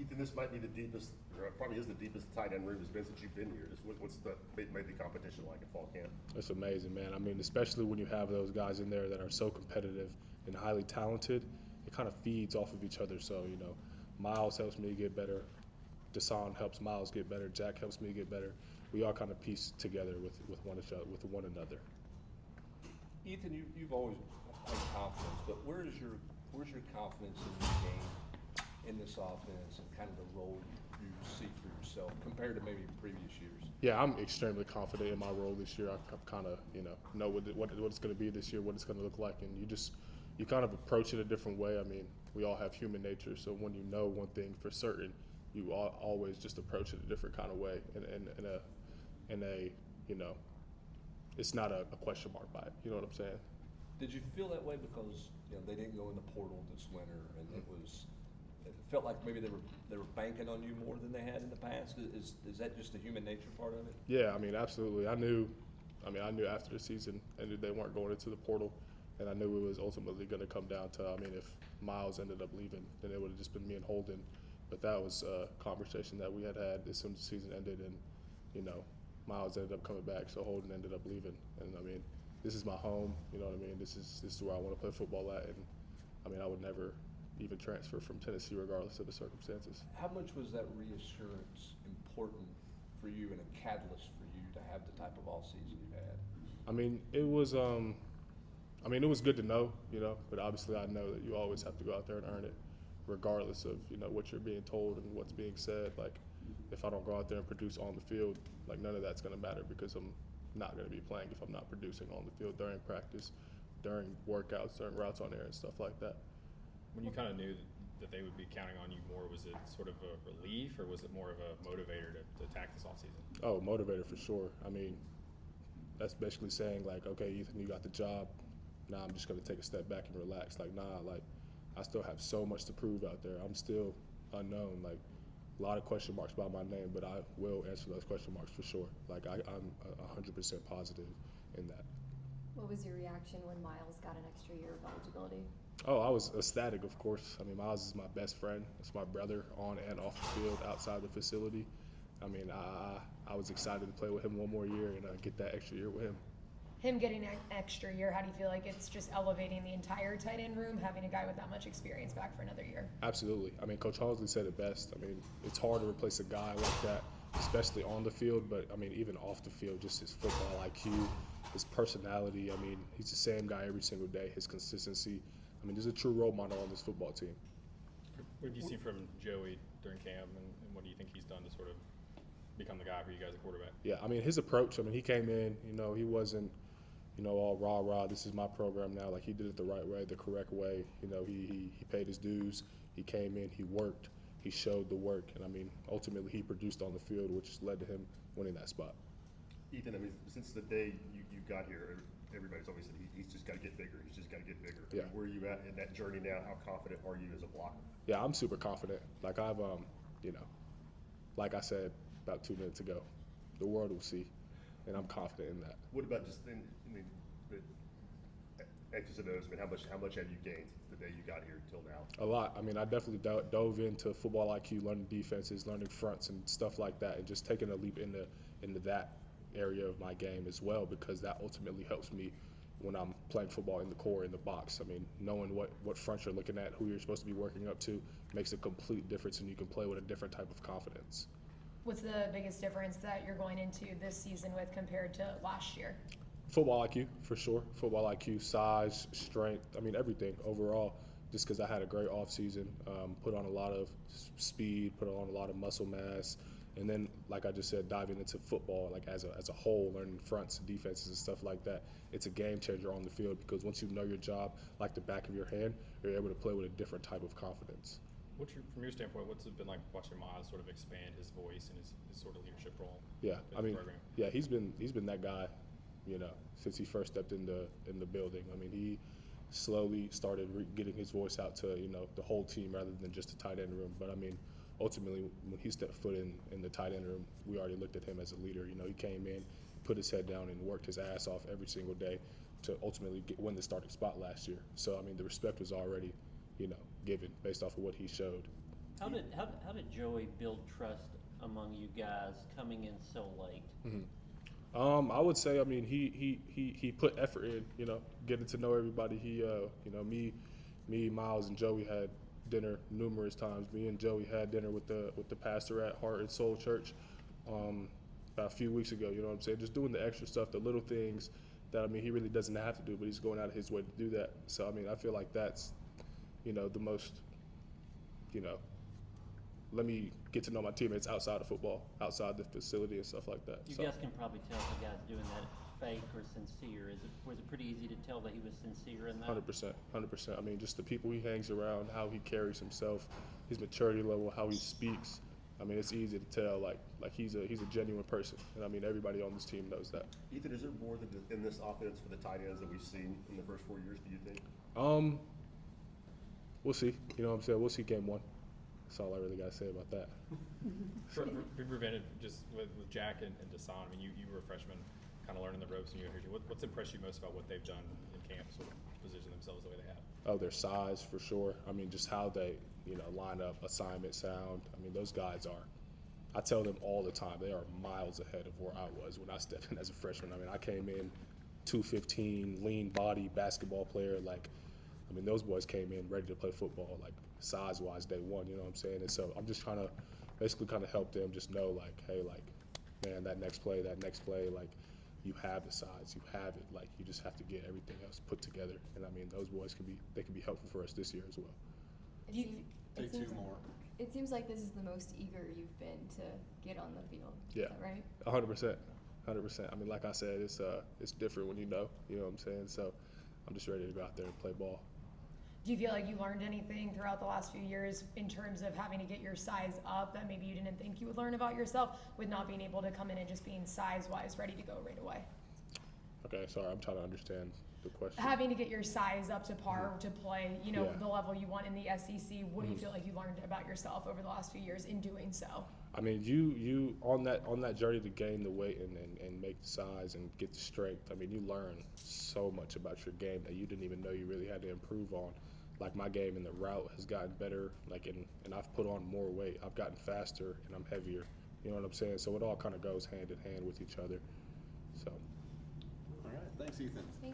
Ethan, this might be the deepest, or probably is the deepest tight end room has been since you've been here. What's made the competition like at fall camp? It's amazing, man. I mean, especially when you have those guys in there that are so competitive and highly talented, it kind of feeds off of each other. So, Miles helps me get better. Desan helps Miles get better. Jack helps me get better. We all kind of piece together with one another. Ethan, you've always had confidence, but where's your confidence in your game, in this offense, and kind of the role you see for yourself compared to maybe previous years? Yeah, I'm extremely confident in my role this year. I've kind of, know what it's going to be this year, what it's going to look like, and you kind of approach it a different way. I mean, we all have human nature, so when you know one thing for certain, you always just approach it a different kind of way, in a it's not a question mark by it. You know what I'm saying? Did you feel that way because they didn't go in the portal this winter, and it felt like maybe they were banking on you more than they had in the past? Is that just the human nature part of it? Yeah, I mean, absolutely. I knew after the season ended they weren't going into the portal, and I knew it was ultimately going to come down to, if Miles ended up leaving, then it would have just been me and Holden. But that was a conversation that we had as soon as the season ended, and Miles ended up coming back, so Holden ended up leaving. And this is my home. You know what I mean? This is where I want to play football at, and I would never even transfer from Tennessee regardless of the circumstances. How much was that reassurance important for you and a catalyst for you to have the type of off season you had? It was good to know, but obviously I know that you always have to go out there and earn it, regardless of what you're being told and what's being said. Like, if I don't go out there and produce on the field, like, none of that's going to matter, because I'm not going to be playing if I'm not producing on the field during practice, during workouts, during routes on air and stuff like that. When you kind of knew that they would be counting on you more, was it sort of a relief, or was it more of a motivator to attack this offseason? Oh, motivator for sure. That's basically saying, like, okay, Ethan, you got the job. Now I'm just going to take a step back and relax. Like, I still have so much to prove out there. I'm still unknown. Like, a lot of question marks by my name, but I will answer those question marks for sure. Like, I'm 100% positive in that. What was your reaction when Miles got an extra year of eligibility? Oh, I was ecstatic, of course. Miles is my best friend. It's my brother on and off the field, outside the facility. I was excited to play with him one more year and get that extra year with him. Him getting an extra year, how do you feel like it's just elevating the entire tight end room, having a guy with that much experience back for another year? Absolutely. Coach Halsley said it best. It's hard to replace a guy like that, especially on the field, but even off the field, just his football IQ, his personality. He's the same guy every single day, his consistency. There's a true role model on this football team. What did you see from Joey during camp, and what do you think he's done to sort of become the guy for you guys at quarterback? Yeah, his approach, he came in, he wasn't, all rah-rah, this is my program now. Like, he did it the right way, the correct way. He paid his dues. He came in, he worked, he showed the work, and ultimately he produced on the field, which led to him winning that spot. Ethan, since the day you got here, everybody's always said he's just got to get bigger. He's just got to get bigger. Yeah. Where are you at in that journey now? How confident are you as a blocker? Yeah, I'm super confident. Like, I've, like I said about 2 minutes ago, the world will see, and I'm confident in that. What about just the X's and O's? How much have you gained the day you got here till now? A lot. I definitely dove into football IQ, learning defenses, learning fronts and stuff like that, and just taking a leap into that area of my game as well, because that ultimately helps me when I'm playing football in the core, in the box. Knowing what front you're looking at, who you're supposed to be working up to, makes a complete difference, and you can play with a different type of confidence. What's the biggest difference that you're going into this season with compared to last year? Football IQ, for sure. Football IQ, size, strength, everything overall. Just because I had a great offseason, put on a lot of speed, put on a lot of muscle mass, and then, like I just said, diving into football, like as a whole, learning fronts, defenses, and stuff like that. It's a game changer on the field, because once you know your job like the back of your hand, you're able to play with a different type of confidence. From your standpoint, what's it been like watching Miles sort of expand his voice and his sort of leadership role? Yeah, in the program? Yeah, he's been that guy, since he first stepped in the building. He slowly started getting his voice out to the whole team rather than just the tight end room. But ultimately, when he stepped foot in the tight end room, we already looked at him as a leader. He came in, put his head down, and worked his ass off every single day to ultimately win the starting spot last year. So the respect was already given based off of what he showed. How did Joey build trust among you guys coming in so late? I would say, I mean, he put effort in, getting to know everybody. He, me, Miles, and Joey had dinner numerous times. Me and Joey had dinner with the pastor at Heart and Soul Church about a few weeks ago. You know what I'm saying? Just doing the extra stuff, the little things that, I mean, he really doesn't have to do, but he's going out of his way to do that. So, I mean, I feel like that's, the most, let me get to know my teammates outside of football, outside the facility and stuff like that. You So, guys can probably tell if a guy's doing that fake or sincere. Was it pretty easy to tell that he was sincere in that? 100%. I mean, just the people he hangs around, how he carries himself, his maturity level, how he speaks. I mean, it's easy to tell, like he's a genuine person, and I mean, everybody on this team knows that. Ethan, is there more than in this offense for the tight ends that we've seen in the first 4 years, do you think? We'll see. You know what I'm saying? We'll see game one. That's all I really got to say about that. For prevented just with Jack and Deshaun, I mean, you were a freshman, kind of learning the ropes, and you here. What's impressed you most about what they've done in camp, sort of position themselves the way they have? Oh, their size for sure. I mean, just how they, line up, assignment, sound. I mean, those guys are. I tell them all the time they are miles ahead of where I was when I stepped in as a freshman. I mean, I came in 215, lean body, basketball player. I mean, those boys came in ready to play football, size-wise, day one. You know what I'm saying? And so I'm just trying to basically kind of help them just know, hey, man, that next play, you have the size, you have it. You just have to get everything else put together. And I mean, those boys can be helpful for us this year as well. It seems like this is the most eager you've been to get on the field. Yeah. Is that right? 100%. I mean, like I said, it's different when you know what I'm saying? So I'm just ready to go out there and play ball. Do you feel like you learned anything throughout the last few years in terms of having to get your size up that maybe you didn't think you would learn about yourself with not being able to come in and just being size-wise ready to go right away? Okay, sorry, I'm trying to understand the question. Having to get your size up to par to play, Yeah. the level you want in the SEC, what do you feel like you learned about yourself over the last few years in doing so? I mean, you on that journey to gain the weight and make the size and get the strength. I mean, you learn so much about your game that you didn't even know you really had to improve on. My game in the route has gotten better. And I've put on more weight. I've gotten faster and I'm heavier. You know what I'm saying? So it all kind of goes hand in hand with each other. So. All right, thanks, Ethan. Thank